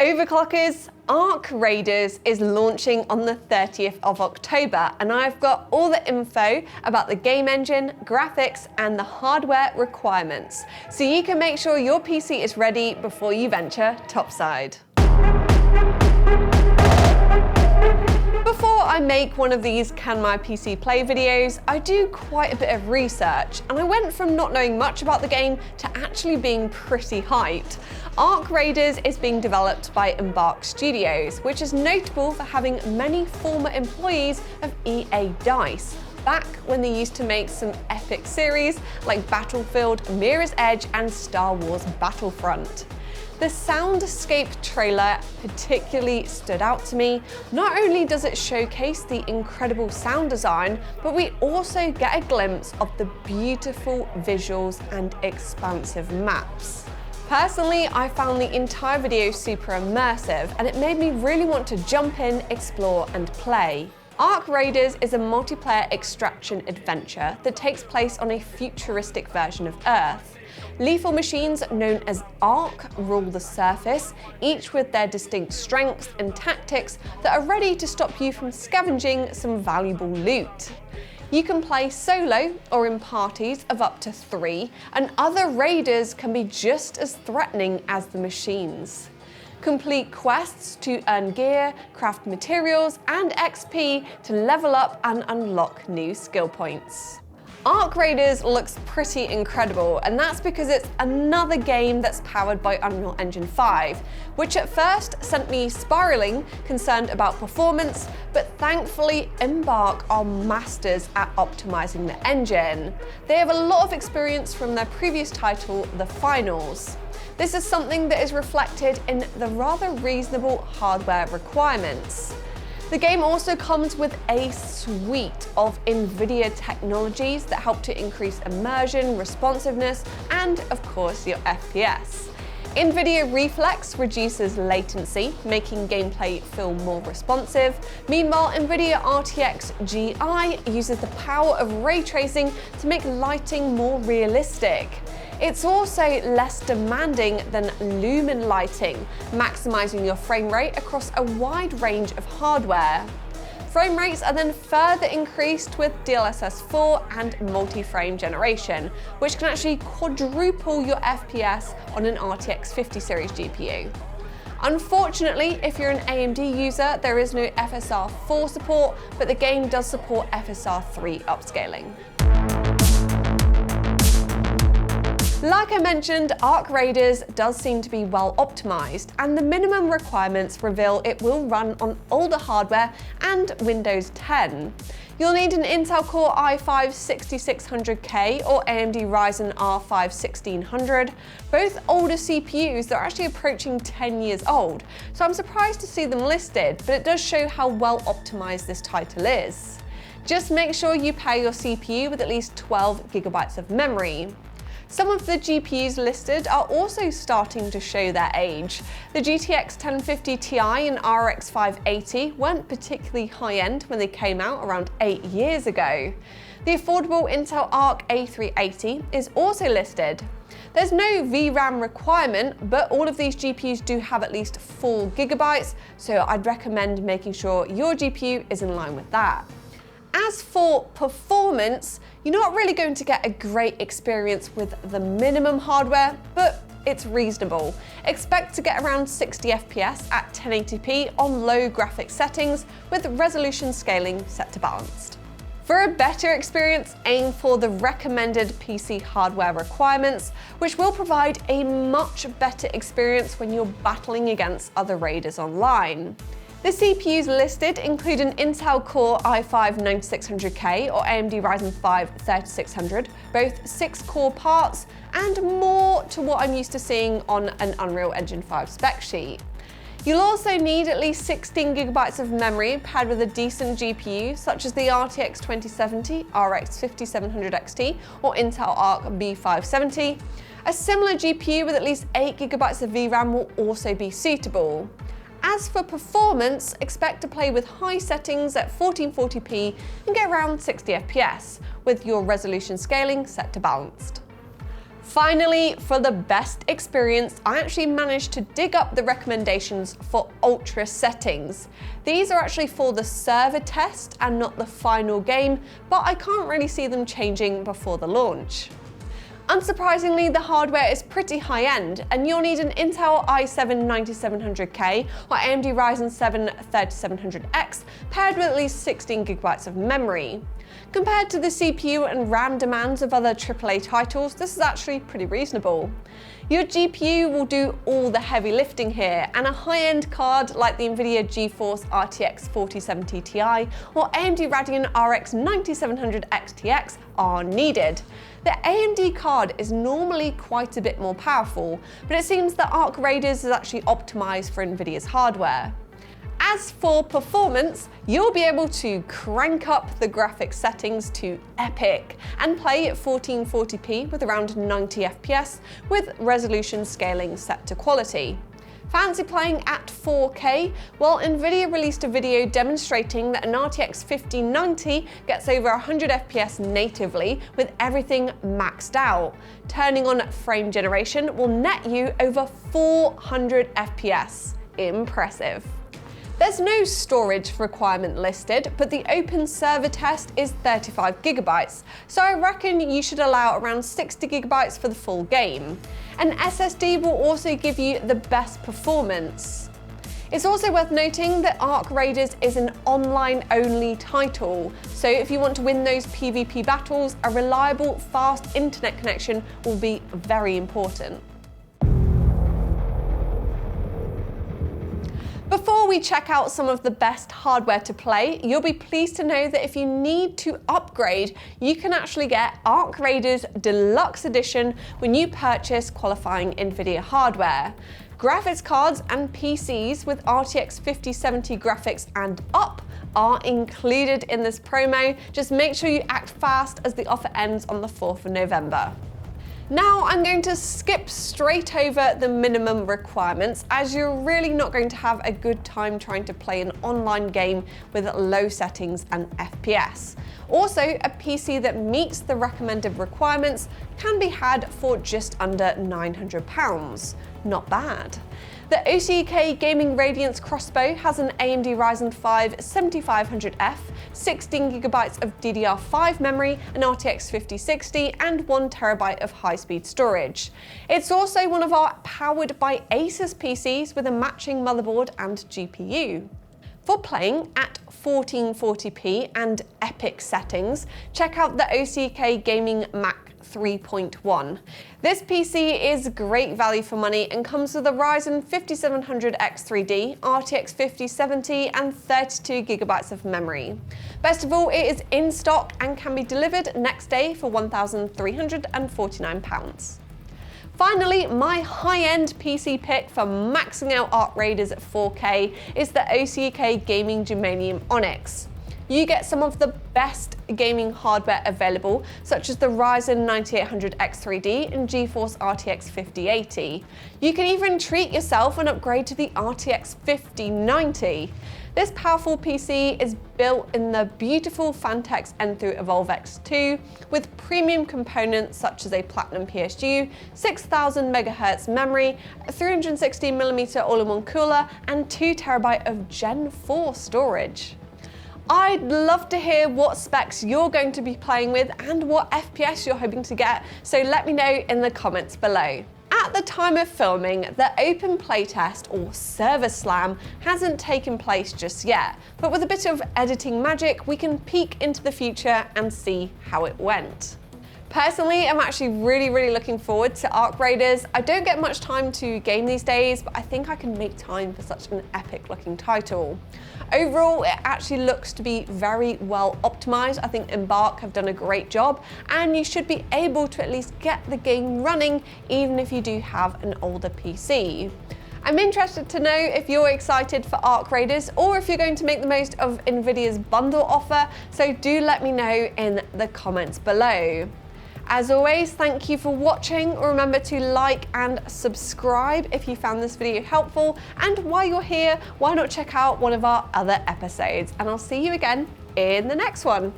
Overclockers, ARC Raiders is launching on the 30th of October, and I've got all the info about the game engine, graphics, and the hardware requirements, so you can make sure your PC is ready before you venture topside. Before I make one of these Can My PC Play videos, I do quite a bit of research, and I went from not knowing much about the game to actually being pretty hyped. ARC Raiders is being developed by ARC Studios, which is notable for having many former employees of EA DICE, back when they used to make some epic series like Battlefield, Mirror's Edge, and Star Wars Battlefront. The Soundscape trailer particularly stood out to me. Not only does it showcase the incredible sound design, but we also get a glimpse of the beautiful visuals and expansive maps. Personally, I found the entire video super immersive, and it made me really want to jump in, explore, and play. ARC Raiders is a multiplayer extraction adventure that takes place on a futuristic version of Earth. Lethal machines known as ARC rule the surface, each with their distinct strengths and tactics that are ready to stop you from scavenging some valuable loot. You can play solo or in parties of up to 3, and other raiders can be just as threatening as the machines. Complete quests to earn gear, craft materials, and XP to level up and unlock new skill points. ARC Raiders looks pretty incredible, and that's because it's another game that's powered by Unreal Engine 5, which at first sent me spiraling, concerned about performance, but thankfully ARC are masters at optimizing the engine. They have a lot of experience from their previous title, The Finals. This is something that is reflected in the rather reasonable hardware requirements. The game also comes with a suite of Nvidia technologies that help to increase immersion, responsiveness, and of course your FPS. Nvidia Reflex reduces latency, making gameplay feel more responsive. Meanwhile, Nvidia RTX GI uses the power of ray tracing to make lighting more realistic. It's also less demanding than lumen lighting, maximizing your frame rate across a wide range of hardware. Frame rates are then further increased with DLSS 4 and multi-frame generation, which can actually quadruple your FPS on an RTX 50 series GPU. Unfortunately, if you're an AMD user, there is no FSR 4 support, but the game does support FSR 3 upscaling. Like I mentioned, ARC Raiders does seem to be well optimized, and the minimum requirements reveal it will run on older hardware and Windows 10. You'll need an Intel Core i5 6600K or AMD Ryzen R5 1600, both older CPUs that are actually approaching 10 years old, so I'm surprised to see them listed, but it does show how well optimized this title is. Just make sure you pair your CPU with at least 12 GB of memory. Some of the GPUs listed are also starting to show their age. The GTX 1050 Ti and RX 580 weren't particularly high-end when they came out around 8 years ago. The affordable Intel Arc A380 is also listed. There's no VRAM requirement, but all of these GPUs do have at least 4 GB, so I'd recommend making sure your GPU is in line with that. As for performance, you're not really going to get a great experience with the minimum hardware, but it's reasonable. Expect to get around 60 FPS at 1080p on low graphics settings with resolution scaling set to balanced. For a better experience, aim for the recommended PC hardware requirements, which will provide a much better experience when you're battling against other raiders online. The CPUs listed include an Intel Core i5 9600K or AMD Ryzen 5 3600, both 6-core parts, and more to what I'm used to seeing on an Unreal Engine 5 spec sheet. You'll also need at least 16 GB of memory paired with a decent GPU, such as the RTX 2070, RX 5700 XT, or Intel Arc B570. A similar GPU with at least 8 GB of VRAM will also be suitable. As for performance, expect to play with high settings at 1440p and get around 60 FPS, with your resolution scaling set to balanced. Finally, for the best experience, I actually managed to dig up the recommendations for ultra settings. These are actually for the server test and not the final game, but I can't really see them changing before the launch. Unsurprisingly, the hardware is pretty high-end, and you'll need an Intel i7-9700K or AMD Ryzen 7 3700X paired with at least 16 GB of memory. Compared to the CPU and RAM demands of other AAA titles, this is actually pretty reasonable. Your GPU will do all the heavy lifting here, and a high-end card like the Nvidia GeForce RTX 4070 Ti or AMD Radeon RX 9700 XTX are needed. The AMD card is normally quite a bit more powerful, but it seems that ARC Raiders is actually optimized for Nvidia's hardware. As for performance, you'll be able to crank up the graphics settings to epic and play at 1440p with around 90 FPS with resolution scaling set to quality. Fancy playing at 4K? Well, Nvidia released a video demonstrating that an RTX 5090 gets over 100 FPS natively with everything maxed out. Turning on frame generation will net you over 400 FPS. Impressive. There's no storage requirement listed, but the open server test is 35 GB, so I reckon you should allow around 60 GB for the full game. An SSD will also give you the best performance. It's also worth noting that ARC Raiders is an online-only title, so if you want to win those PvP battles, a reliable, fast internet connection will be very important. Before we check out some of the best hardware to play, you'll be pleased to know that if you need to upgrade, you can actually get ARC Raiders Deluxe Edition when you purchase qualifying Nvidia hardware. Graphics cards and PCs with RTX 5070 graphics and up are included in this promo. Just make sure you act fast as the offer ends on the 4th of November. Now I'm going to skip straight over the minimum requirements, as you're really not going to have a good time trying to play an online game with low settings and FPS. Also, a PC that meets the recommended requirements can be had for just under £900. Not bad. The OCK Gaming Radiance Crossbow has an AMD Ryzen 5 7500F, 16 GB of DDR5 memory, an RTX 5060, and 1 TB of high-speed storage. It's also one of our powered by Asus PCs with a matching motherboard and GPU. For playing at 1440p and epic settings, check out the OCK Gaming Mac 3.1. This PC is great value for money and comes with a Ryzen 5700X 3D, RTX 5070 and 32 GB of memory. Best of all, it is in stock and can be delivered next day for £1,349. Finally, my high-end PC pick for maxing out ARC Raiders at 4K is the OCK Gaming Germanium Onyx. You get some of the best gaming hardware available, such as the Ryzen 9800X 3D and GeForce RTX 5080. You can even treat yourself and upgrade to the RTX 5090. This powerful PC is built in the beautiful Phanteks Enthoo Evolve X2 with premium components such as a Platinum PSU, 6000 MHz memory, a 360mm all-in-one cooler, and 2 TB of Gen 4 storage. I'd love to hear what specs you're going to be playing with and what FPS you're hoping to get, so let me know in the comments below. At the time of filming, the open playtest or server slam hasn't taken place just yet, but with a bit of editing magic, we can peek into the future and see how it went. Personally, I'm actually really looking forward to ARC Raiders. I don't get much time to game these days, but I think I can make time for such an epic looking title. Overall, it actually looks to be very well optimized. I think Embark have done a great job, and you should be able to at least get the game running even if you do have an older PC. I'm interested to know if you're excited for ARC Raiders or if you're going to make the most of Nvidia's bundle offer, so do let me know in the comments below. As always, thank you for watching. Remember to like and subscribe if you found this video helpful. And while you're here, why not check out one of our other episodes? And I'll see you again in the next one.